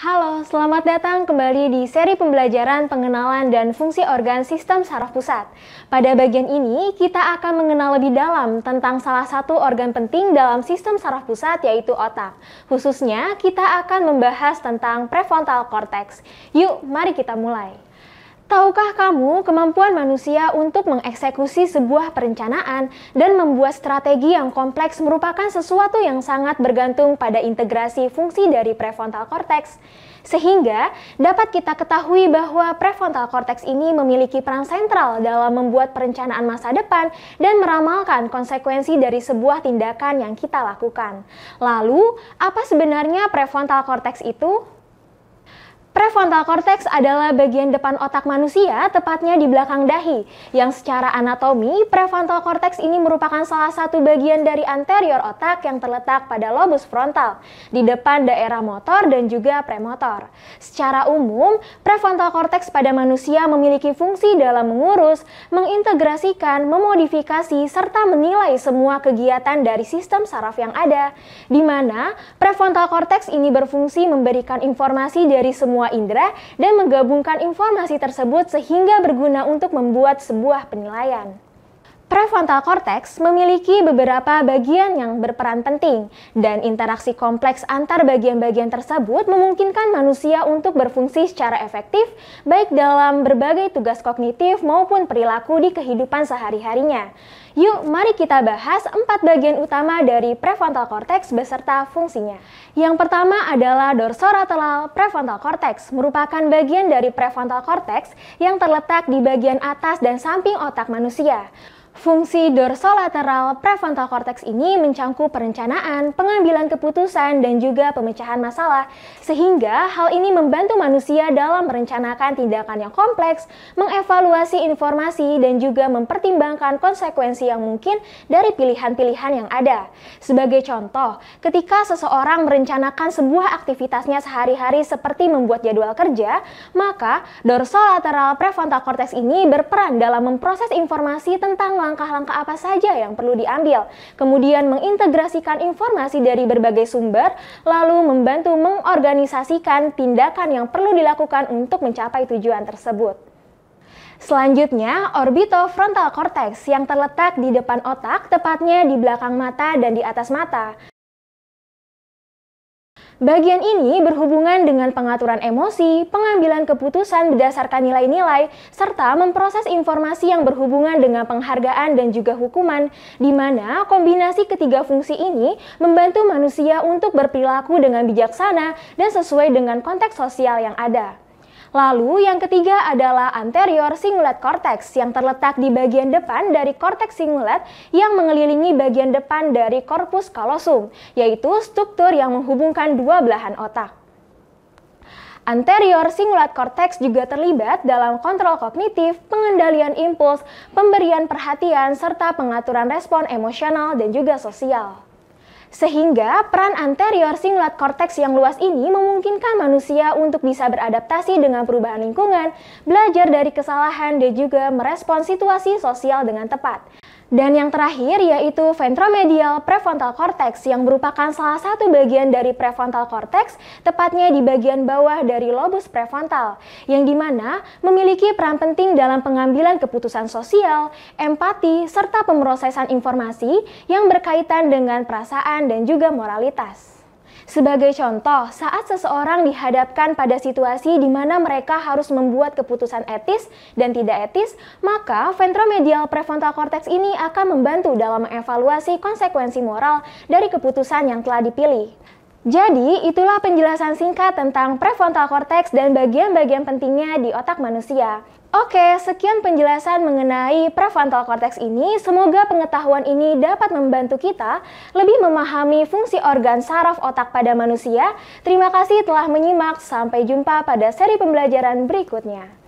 Halo, selamat datang kembali di seri pembelajaran pengenalan dan fungsi organ sistem saraf pusat. Pada bagian ini, kita akan mengenal lebih dalam tentang salah satu organ penting dalam sistem saraf pusat, yaitu otak. Khususnya, kita akan membahas tentang prefrontal cortex. Yuk, mari kita mulai. Tahukah kamu kemampuan manusia untuk mengeksekusi sebuah perencanaan dan membuat strategi yang kompleks merupakan sesuatu yang sangat bergantung pada integrasi fungsi dari prefrontal cortex? Sehingga dapat kita ketahui bahwa prefrontal cortex ini memiliki peran sentral dalam membuat perencanaan masa depan dan meramalkan konsekuensi dari sebuah tindakan yang kita lakukan. Lalu, apa sebenarnya prefrontal cortex itu? Prefrontal cortex adalah bagian depan otak manusia, tepatnya di belakang dahi, yang secara anatomi, prefrontal cortex ini merupakan salah satu bagian dari anterior otak yang terletak pada lobus frontal, di depan daerah motor dan juga premotor. Secara umum, prefrontal cortex pada manusia memiliki fungsi dalam mengurus, mengintegrasikan, memodifikasi, serta menilai semua kegiatan dari sistem saraf yang ada, di mana prefrontal cortex ini berfungsi memberikan informasi dari semua indera dan menggabungkan informasi tersebut sehingga berguna untuk membuat sebuah penilaian. Prefrontal cortex memiliki beberapa bagian yang berperan penting dan interaksi kompleks antar bagian-bagian tersebut memungkinkan manusia untuk berfungsi secara efektif baik dalam berbagai tugas kognitif maupun perilaku di kehidupan sehari-harinya. Yuk, mari kita bahas 4 bagian utama dari prefrontal cortex beserta fungsinya. Yang pertama adalah dorsolateral prefrontal cortex, merupakan bagian dari prefrontal cortex yang terletak di bagian atas dan samping otak manusia. Fungsi dorsolateral prefrontal cortex ini mencangkup perencanaan, pengambilan keputusan, dan juga pemecahan masalah, sehingga hal ini membantu manusia dalam merencanakan tindakan yang kompleks, mengevaluasi informasi, dan juga mempertimbangkan konsekuensi yang mungkin dari pilihan-pilihan yang ada. Sebagai contoh, ketika seseorang merencanakan sebuah aktivitasnya sehari-hari seperti membuat jadwal kerja, maka dorsolateral prefrontal cortex ini berperan dalam memproses informasi tentang langkah-langkah apa saja yang perlu diambil, kemudian mengintegrasikan informasi dari berbagai sumber, lalu membantu mengorganisasikan tindakan yang perlu dilakukan untuk mencapai tujuan tersebut. Selanjutnya, orbitofrontal cortex yang terletak di depan otak, tepatnya di belakang mata dan di atas mata. Bagian ini berhubungan dengan pengaturan emosi, pengambilan keputusan berdasarkan nilai-nilai, serta memproses informasi yang berhubungan dengan penghargaan dan juga hukuman, di mana kombinasi ketiga fungsi ini membantu manusia untuk berperilaku dengan bijaksana dan sesuai dengan konteks sosial yang ada. Lalu yang ketiga adalah anterior cingulate cortex yang terletak di bagian depan dari korteks cingulate yang mengelilingi bagian depan dari corpus callosum, yaitu struktur yang menghubungkan dua belahan otak. Anterior cingulate cortex juga terlibat dalam kontrol kognitif, pengendalian impuls, pemberian perhatian, serta pengaturan respon emosional dan juga sosial. Sehingga peran anterior cingulate cortex yang luas ini memungkinkan manusia untuk bisa beradaptasi dengan perubahan lingkungan, belajar dari kesalahan, dan juga merespons situasi sosial dengan tepat. Dan yang terakhir yaitu ventromedial prefrontal cortex yang merupakan salah satu bagian dari prefrontal cortex, tepatnya di bagian bawah dari lobus prefrontal, yang dimana memiliki peran penting dalam pengambilan keputusan sosial, empati, serta pemrosesan informasi yang berkaitan dengan perasaan dan juga moralitas. Sebagai contoh, saat seseorang dihadapkan pada situasi di mana mereka harus membuat keputusan etis dan tidak etis, maka ventromedial prefrontal cortex ini akan membantu dalam mengevaluasi konsekuensi moral dari keputusan yang telah dipilih. Jadi, itulah penjelasan singkat tentang prefrontal cortex dan bagian-bagian pentingnya di otak manusia. Oke, sekian penjelasan mengenai prefrontal cortex ini. Semoga pengetahuan ini dapat membantu kita lebih memahami fungsi organ saraf otak pada manusia. Terima kasih telah menyimak. Sampai jumpa pada seri pembelajaran berikutnya.